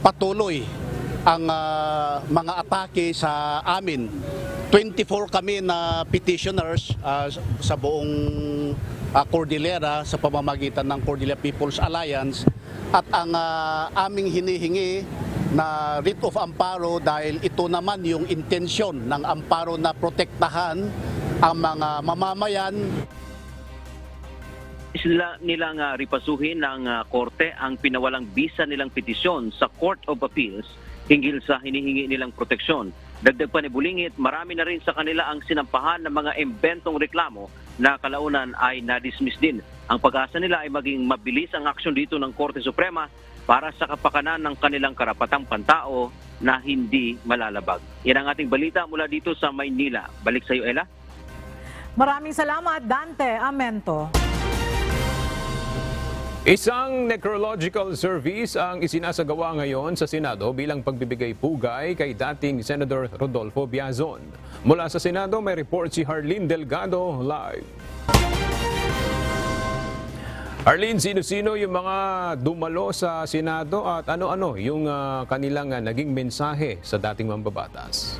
Patuloy ang mga atake sa amin. 24 kami na petitioners sa buong Cordillera sa pamamagitan ng Cordillera People's Alliance at ang aming hinihingi na writ of amparo dahil ito naman yung intensyon ng amparo na protektahan ang mga mamamayan. Sila nilang ripasuhin ng korte ang pinawalang bisa nilang petisyon sa Court of Appeals hinggil sa hinihingi nilang proteksyon. Dagdag pa ni Bulingit, marami na rin sa kanila ang sinampahan ng mga imbentong reklamo na kalaunan ay na-dismiss din. Ang pag-asa nila ay maging mabilis ang aksyon dito ng Korte Suprema para sa kapakanan ng kanilang karapatang pantao na hindi malalabag. Yan ang ating balita mula dito sa Maynila. Balik sa iyo, Ella. Maraming salamat, Dante Amento. Isang necrological service ang isinasagawa ngayon sa Senado bilang pagbibigay pugay kay dating Senador Rodolfo Biazon. Mula sa Senado, may report si Harleen Delgado live. Harleen, sino-sino yung mga dumalo sa Senado at ano-ano yung kanilang naging mensahe sa dating mambabatas?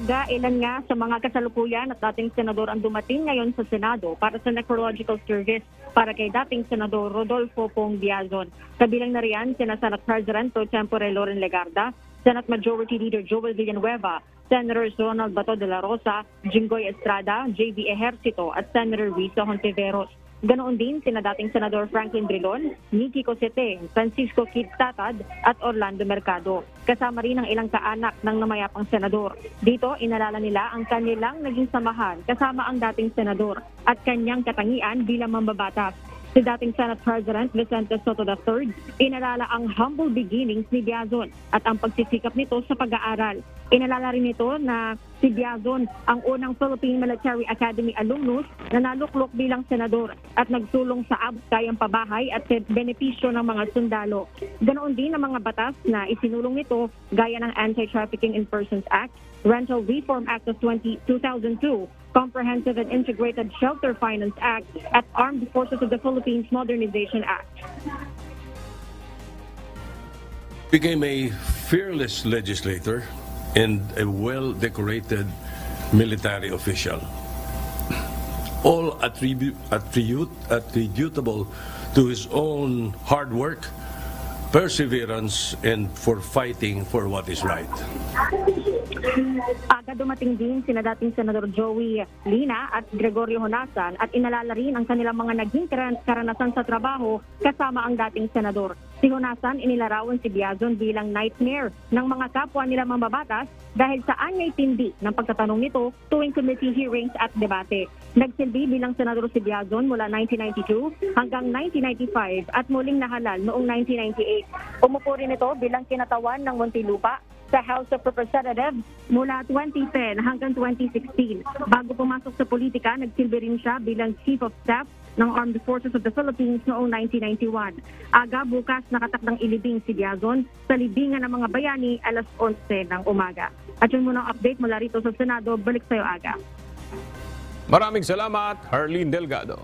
Ilan nga sa mga kasalukuyan at dating senador ang dumating ngayon sa Senado para sa necrological service para kay dating Senador Rodolfo Pong Biazon. Kabilang na riyan sina Senate President Pro Tempore Loren Legarda, Senate Majority Leader Joel Villanueva, Senators Ronald Bato de la Rosa, Jinggoy Estrada, J.B. Ejercito at Senator Risa Hontiveros. Ganoon din sina dating Senador Franklin Drilon, Nicky Cosete, Francisco Kid Tatad at Orlando Mercado. Kasama rin ang ilang kaanak ng namayapang senador. Dito, inalala nila ang kanilang naging samahan kasama ang dating senador at kanyang katangian bilang mambabatas. Si dating Senate President Vicente Soto III, inalala ang humble beginnings ni Biazon at ang pagsisikap nito sa pag-aaral. Inalala rin ito na si Biazon ang unang Philippine Military Academy alumnus na naluklok bilang senador at nagsulong sa abot-kayang pabahay at benepisyo ng mga sundalo. Ganoon din ang mga batas na isinulong nito gaya ng Anti-Trafficking in Persons Act, Rental Reform Act of 2002, Comprehensive and Integrated Shelter Finance Act at Armed Forces of the Philippines Modernization Act. Became a fearless legislator and a well-decorated military official. All attributable to his own hard work, perseverance, and for fighting for what is right. Aga dumating din sina dating Senador Joey Lina at Gregorio Honasan at inalala rin ang kanilang mga naging karanasan sa trabaho kasama ang dating senador. Si Honasan inilarawan si Biazon bilang nightmare ng mga kapwa nila mambabatas dahil sa anyay tindi ng pagtatanong nito tuwing committee hearings at debate. Nagsilbi bilang senador si Biazon mula 1992 hanggang 1995 at muling nahalal noong 1998. Umupo rin ito bilang kinatawan ng Muntinlupa sa House of Representatives mula 2010 hanggang 2016. Bago pumasok sa politika, nagsilbi rin siya bilang Chief of Staff ng Armed Forces of the Philippines noong 1991. Aga bukas nakatakdang ilibing si Biazon sa libingan ng mga bayani alas 11 ng umaga. At yun muna ang update mula rito sa Senado. Balik sa'yo, Aga. Maraming salamat, Harleen Delgado.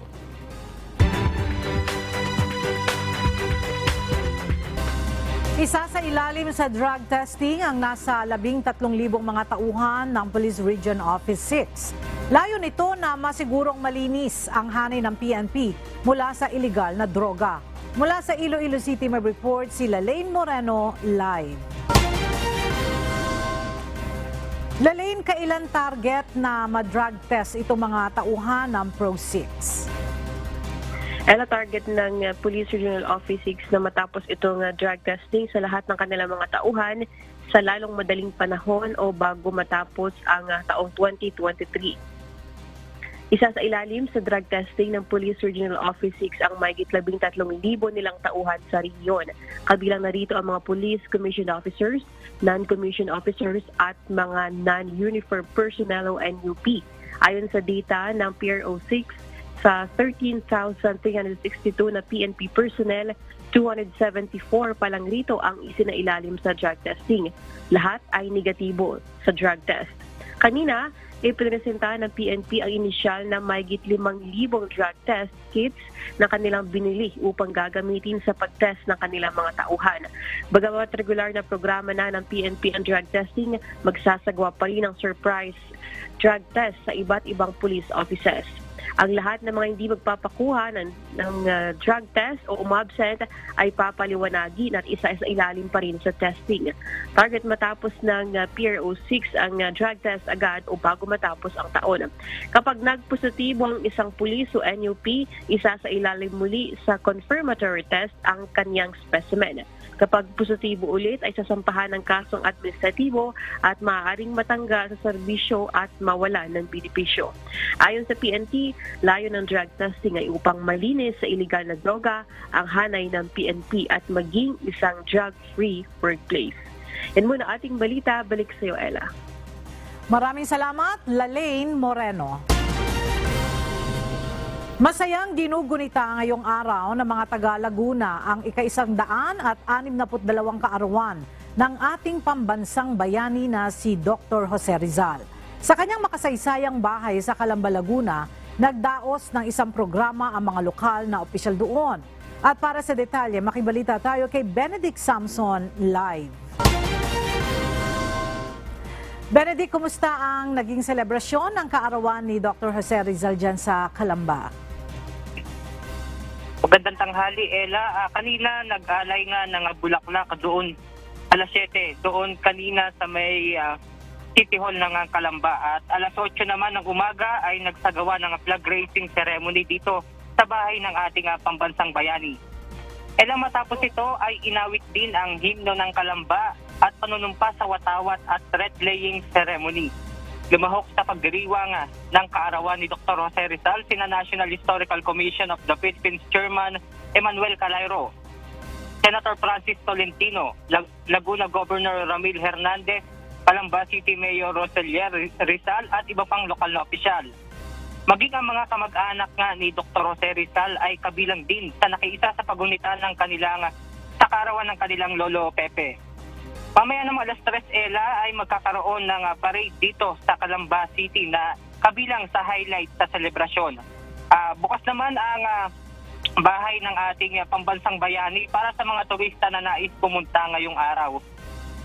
Isa sa ilalim sa drug testing ang nasa 13,000 mga tauhan ng Police Region Office 6. Layo nito na masigurong malinis ang hanay ng PNP mula sa iligal na droga. Mula sa Iloilo City may report si Lalaine Moreno live. Lalain, kailan target na ma-drug test itong mga tauhan ng Pro-6? Target ng Police Regional Office 6 na matapos itong drug testing sa lahat ng kanilang mga tauhan sa lalong madaling panahon o bago matapos ang taong 2023. Isa sa ilalim sa drug testing ng Police Regional Office 6 ang mahigit 13,000 nilang tauhan sa rehiyon. Kabilang na rito ang mga police commissioned officers, non-commissioned officers at mga non-uniform personnel o NUP. Ayon sa data ng PRO 6, sa 13,362 na PNP personnel, 274 pa lang rito ang isinailalim sa drug testing. Lahat ay negatibo sa drug test. Kanina, ipresenta ng PNP ang inisyal na mahigit 5,000 drug test kits na kanilang binili upang gagamitin sa pag-test ng kanilang mga tauhan. Bagamat regular na programa na ng PNP ang drug testing, magsasagawa pa rin ng surprise drug test sa iba't ibang police offices. Ang lahat ng mga hindi magpapakuha ng drug test o umabsent ay papaliwanagin at isa sa ilalim pa rin sa testing. Target matapos ng PRO 6 ang drug test agad o bago matapos ang taon. Kapag nagpositibo ang isang pulis o NUP, isa sa ilalim muli sa confirmatory test ang kanyang specimen. Kapag positibo ulit ay sasampahan ng kasong administratibo at maaaring matanggal sa serbisyo at mawala ng benepisyo. Ayon sa PNP, layo ng drug testing ay upang malinis sa iligal na droga ang hanay ng PNP at maging isang drug-free workplace. Yan muna ating balita. Balik sa iyo, Ella. Maraming salamat, Lalain Moreno. Masayang ginugunita ngayong araw ng mga taga-Laguna ang ika-162 kaarawan ng ating pambansang bayani na si Dr. Jose Rizal. Sa kanyang makasaysayang bahay sa Calamba, Laguna, nagdaos ng isang programa ang mga lokal na opisyal doon. At para sa detalye, makibalita tayo kay Benedict Samson live. Benedict, kumusta ang naging selebrasyon ng kaarawan ni Dr. Jose Rizal dyan sa Calamba? Magandang tanghali, Ella. Kanina nag-alay nga ng bulaklak doon, alas 7, doon kanina sa may City Hall ng Calamba. At alas 8 naman ng umaga ay nagsagawa ng flag raising ceremony dito sa bahay ng ating pambansang bayani. Ella, matapos ito ay inawit din ang himno ng Calamba at panunumpa sa watawat at thread-laying ceremony. Lumahok sa pagdiriwang ng kaarawan ni Dr. Jose Rizal, sina National Historical Commission of the Philippines Chairman Emmanuel Calairo, Senator Francis Tolentino, Laguna Governor Ramil Hernandez, Calamba City Mayor Roselier Rizal at iba pang lokal na opisyal. Maging ang mga kamag-anak nga ni Dr. Jose Rizal ay kabilang din sa nakiisa sa pagunita ng kanilang sa kaarawan ng kanilang lolo Pepe. Mamaya ng alas 3, Ella, ay magkakaroon ng parade dito sa Calamba City na kabilang sa highlight sa selebrasyon. Bukas naman ang bahay ng ating pambansang bayani para sa mga turista na nais pumunta ngayong araw.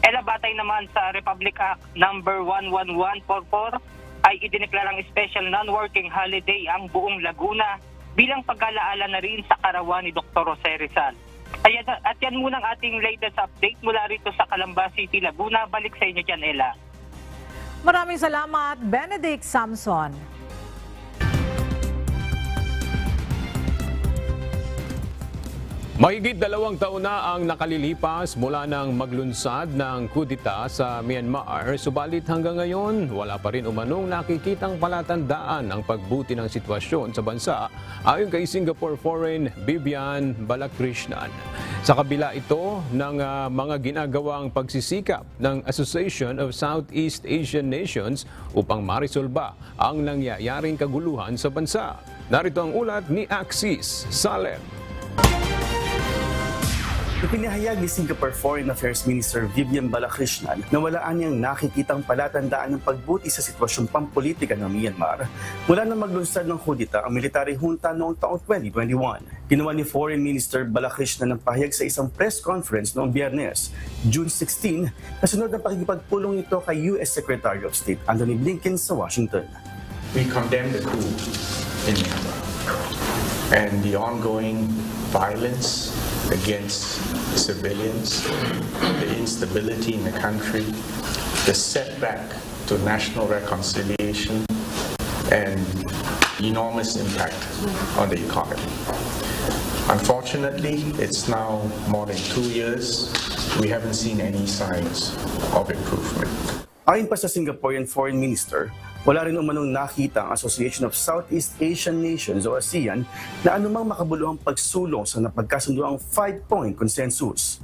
Ella, batay naman sa Republic Act number 11144 ay idineklarang special non-working holiday ang buong Laguna bilang pag-alaala na rin sa kaarawan ni Dr. Jose Rizal. At yan muna ang ating latest update mula rito sa Calamba City, Laguna. Balik sa inyo dyan, Ella. Maraming salamat, Benedict Samson. Mahigit 2 taon na ang nakalilipas mula nang maglunsad ng kudita sa Myanmar, subalit hanggang ngayon wala pa rin umanong nakikitang palatandaan ang pagbuti ng sitwasyon sa bansa ayon kay Singapore Foreign Vivian Balakrishnan. Sa kabila ito ng mga ginagawang pagsisikap ng Association of Southeast Asian Nations upang marisolba ang nangyayaring kaguluhan sa bansa. Narito ang ulat ni Axis Salem. Ipinahayag ni Singapore Foreign Affairs Minister Vivian Balakrishnan na wala niyang nakikitang palatandaan ng pagbuti sa sitwasyong pampolitika ng Myanmar mula nang maglunsad ng kudita ang military junta noong taong 2021. Ginawa ni Foreign Minister Balakrishnan ng pahayag sa isang press conference noong Biyernes, June 16, kasunod ng pakikipagpulong nito kay U.S. Secretary of State Antony Blinken sa Washington. We condemn the coup in Myanmar and the ongoing violence against civilians, the instability in the country, the setback to national reconciliation and enormous impact on the economy. Unfortunately, it's now more than 2 years. We haven't seen any signs of improvement. Ayon pa sa Singaporean Foreign Minister, wala rin umanong nakita ang Association of Southeast Asian Nations o ASEAN na anumang makabuluhang pagsulong sa napagkasunduang 5-point consensus.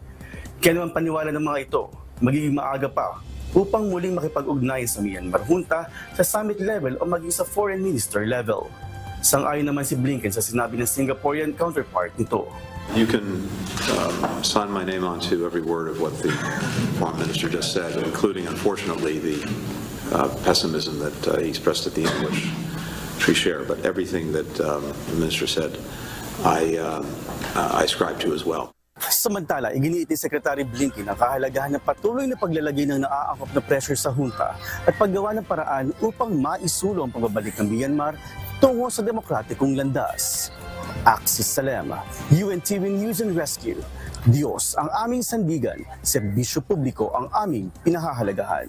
Kaya naman paniwala ng mga ito, magiging maaga pa upang muling makipag-ugnayan sa Myanmar junta sa summit level o maging sa foreign minister level. Sang-ayon naman si Blinken sa sinabi ng Singaporean counterpart nito. You can sign my name onto every word of what the Foreign Minister just said, including, unfortunately, the pessimism that he expressed at the end, which we share. But everything that the Minister said, I ascribe to as well. Samantala, iginiit ni Secretary Blinken ang kahalagahan ng patuloy na paglalagay ng naaangkop na pressure sa junta at paggawa ng paraan upang maisulong ang pagbabalik ng Myanmar tungo sa demokratikong landas. Axis Salema, UNTV News and Rescue. Diyos ang aming sandigan, serbisyo publiko ang aming pinahahalagahan.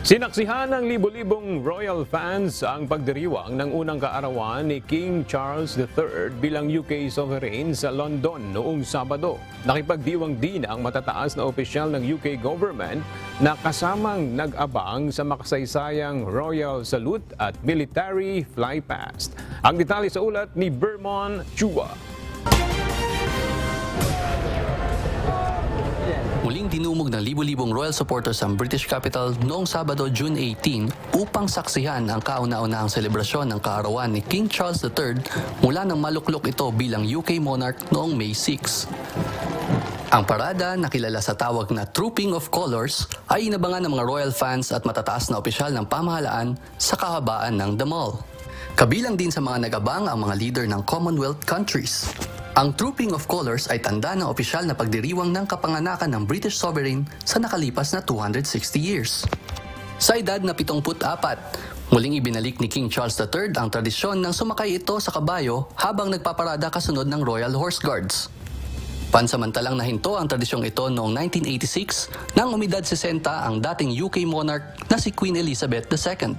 Sinaksihan ng libo-libong royal fans ang pagdiriwang ng unang kaarawan ni King Charles III bilang UK sovereign sa London noong Sabado. Nakipagdiwang din ang matataas na opisyal ng UK government na kasamang nag-abang sa makasaysayang royal salute at military flypast. Ang detalye sa ulat ni Bermon Chua. Muling dinumog ng libu-libong royal supporters ang British capital noong Sabado, June 18 upang saksihan ang kauna-unahang selebrasyon ng kaarawan ni King Charles III mula nang maluklok ito bilang UK monarch noong May 6. Ang parada, na kilala sa tawag na Trooping of Colours, ay inabangan ng mga royal fans at matataas na opisyal ng pamahalaan sa kahabaan ng The Mall. Kabilang din sa mga nag-abang ang mga leader ng Commonwealth countries. Ang Trooping of Colours ay tanda ng opisyal na pagdiriwang ng kapanganakan ng British sovereign sa nakalipas na 260 years. Sa edad na 74, muling ibinalik ni King Charles III ang tradisyon ng sumakay ito sa kabayo habang nagpaparada kasunod ng Royal Horse Guards. Pansamantalang nahinto ang tradisyong ito noong 1986 nang umidad 60 ang dating UK monarch na si Queen Elizabeth II.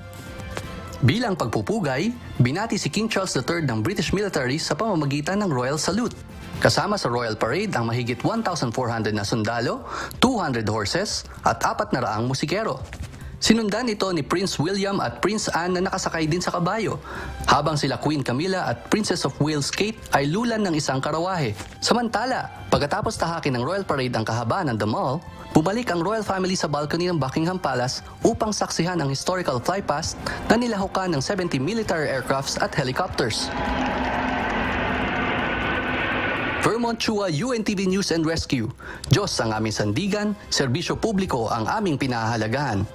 Bilang pagpupugay, binati si King Charles III ng British military sa pamamagitan ng Royal Salute. Kasama sa Royal Parade ang mahigit 1,400 na sundalo, 200 horses at 400 musikero. Sinundan ito ni Prince William at Prince Anne na nakasakay din sa kabayo, habang sila Queen Camilla at Princess of Wales Kate ay lulan ng isang karawahe. Samantala, pagkatapos tahakin ng Royal Parade ang kahabaan ng The Mall, bumalik ang royal family sa balcony ng Buckingham Palace upang saksihan ang historical flypast na nilahukan ng 70 military aircrafts at helicopters. Vermont Chua, UNTV News and Rescue. Diyos ang aming sandigan, serbisyo publiko ang aming pinahahalagahan.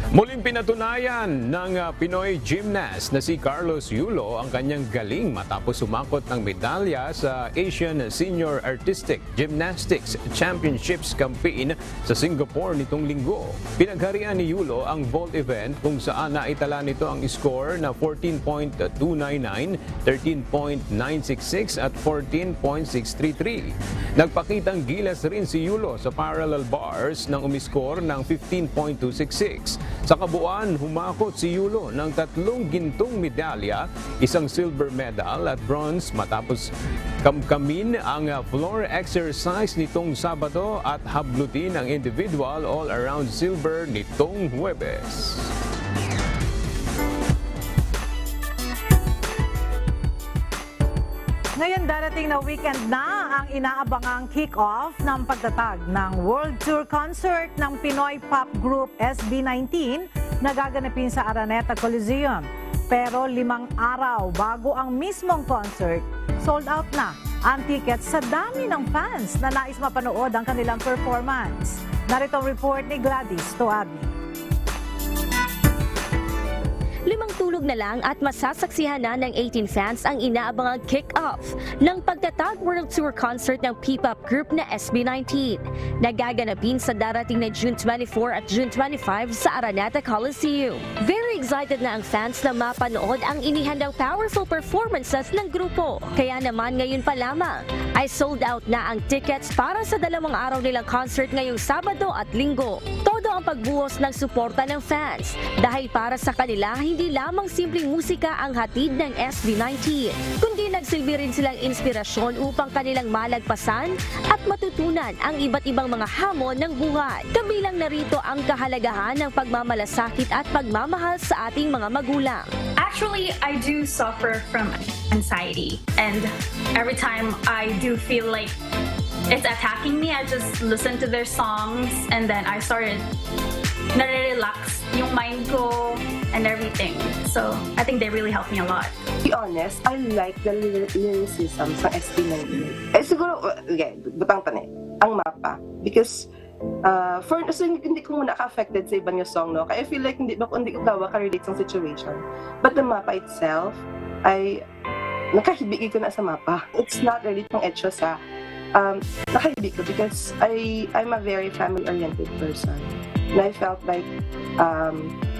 Muling pinatunayan ng Pinoy gymnast na si Carlos Yulo ang kanyang galing matapos sumakot ng medalya sa Asian Senior Artistic Gymnastics Championships campaign sa Singapore nitong linggo. Pinagharian ni Yulo ang vault event kung saan naitala nito ang score na 14.299, 13.966 at 14.633. Nagpakitang gilas rin si Yulo sa parallel bars nang umiscore ng 15.266. Sa kabuuan, humakot si Yulo ng 3 gintong medalya, 1 silver medal at bronze matapos kamkamin ang floor exercise nitong Sabado at hablutin ang individual all-around silver nitong Huwebes. Ngayon darating na weekend na ang inaabangang kick-off ng pagtatag ng World Tour Concert ng Pinoy pop group SB19 na gaganapin sa Araneta Coliseum. Pero 5 araw bago ang mismong concert, sold out na ang tickets sa dami ng fans na nais mapanood ang kanilang performance. Narito ang report ni Gladys Toabi. 5 tulog na lang at masasaksihan na ng 18 fans ang inaabangang kick-off ng Pagtatag World Tour concert ng P-pop group na SB19. Nagaganapin sa darating na June 24 at June 25 sa Araneta Coliseum. Very excited na ang fans na mapanood ang inihandang powerful performances ng grupo. Kaya naman ngayon pa lamang ay sold out na ang tickets para sa 2 araw nilang concert ngayong Sabado at Linggo. Todo ang pagbuhos ng suporta ng fans dahil para sa kanila hindi lamang simpleng musika ang hatid ng SB19, kundi nagsilbi rin silang inspirasyon upang kanilang malagpasan at matutunan ang iba't ibang mga hamon ng buhay. Kabilang narito ang kahalagahan ng pagmamalasakit at pagmamahal sa ating mga magulang. Actually, I do suffer from anxiety, and every time I do feel like it's attacking me, I just listen to their songs and then I started nare-relax yung mind ko and everything. So, I think they really helped me a lot. To be honest, I like the lyricism sa SB19. Siguro, okay, butang tani, ang mapa. Because, so hindi ko muna ka-affected sa iba niya song, no? Kaya I feel like hindi ko ka-relate sa situation. But the mapa itself, nakahibig ko na sa mapa. It's not really pang etcho sa nakahibig ko because I'm a very family-oriented person. And I felt like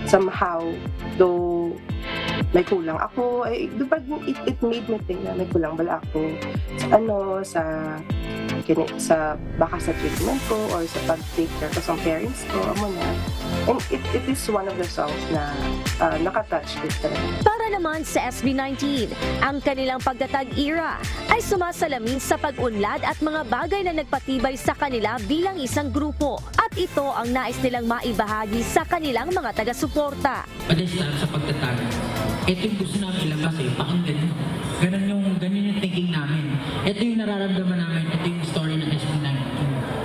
somehow, though may kulang ako, it made me think na may kulang bala ako sa baka sa treatment ko or sa pag-take care ko sa parents ko, And it is one of the songs na nakatouch ko talaga. Para naman sa SB19, ang kanilang pagtatag era ay sumasalamin sa pag-unlad at mga bagay na nagpatibay sa kanila bilang isang grupo. At ito ang nais nilang maibahagi sa kanilang mga taga-suporta. Padestaan sa pagtatag, ito yung gusto namin ilabas pakinggan nyo. Ganun yung thinking namin. Ito yung nararamdaman namin, ito yung story ng SB19.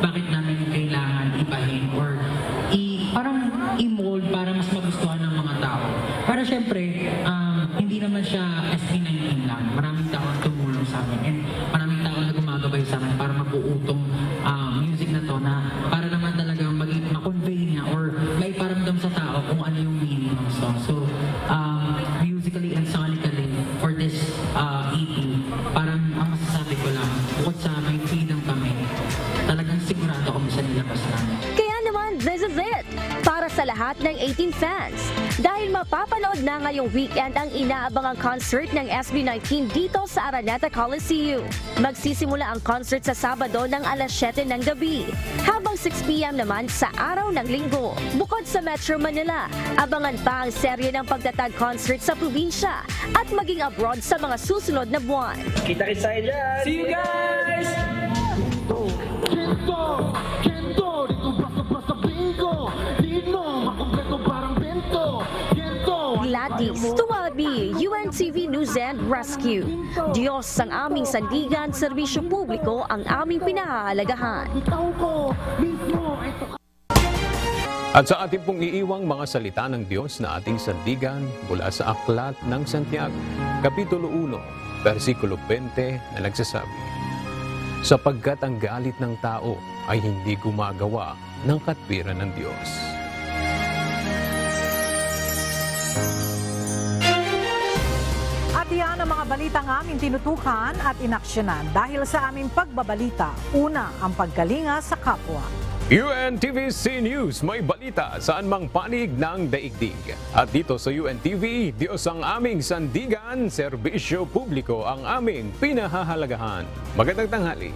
Bakit namin yung kailangan ibahin or parang i-mold para mas magustuhan ng mga tao. Para syempre, hindi naman siya SB19 lang. Maraming tao ang tumulong sa amin and maraming tao na gumagabay sa amin para mabuutong music na to na para naman talaga ma-convey niya or may paramdam sa tao kung ano yung meaning ng song. So, musically and sonically for this EP, parang ang masasabi ko lang, bukod sa may freedom kami, talagang sigurado kami sa nilabas namin. Kaya naman, this is it! Para sa lahat ng 18 fans. Dahil mapapanood na ngayong weekend ang inaabangang concert ng SB19 dito sa Araneta Coliseum. Magsisimula ang concert sa Sabado ng alas 7 ng gabi, habang 6 p.m. naman sa araw ng Linggo. Bukod sa Metro Manila, abangan pa ang serye ng pagtatag concert sa probinsya at maging abroad sa mga susunod na buwan. Kita-kita dyan! See you guys! Gladys Tuwabi, UNTV News and Rescue. Diyos ang aming sandigan, serbisyo publiko ang aming pinahahalagahan. At sa ating pong iiwang mga salita ng Diyos na ating sandigan mula sa Aklat ng Santiago, Kapitulo 1, versikulo 20 na nagsasabi, sapagkat ang galit ng tao ay hindi gumagawa ng katwiran ng Diyos. At yan ang mga balitang aming tinutukan at inaksyonan dahil sa aming pagbabalita. Una, ang pagkalinga sa kapwa. UNTV-C News, may balita saan mang panig ng daigdig. At dito sa UNTV, Diyos ang aming sandigan, serbisyo publiko ang aming pinahahalagahan. Magandang tanghali.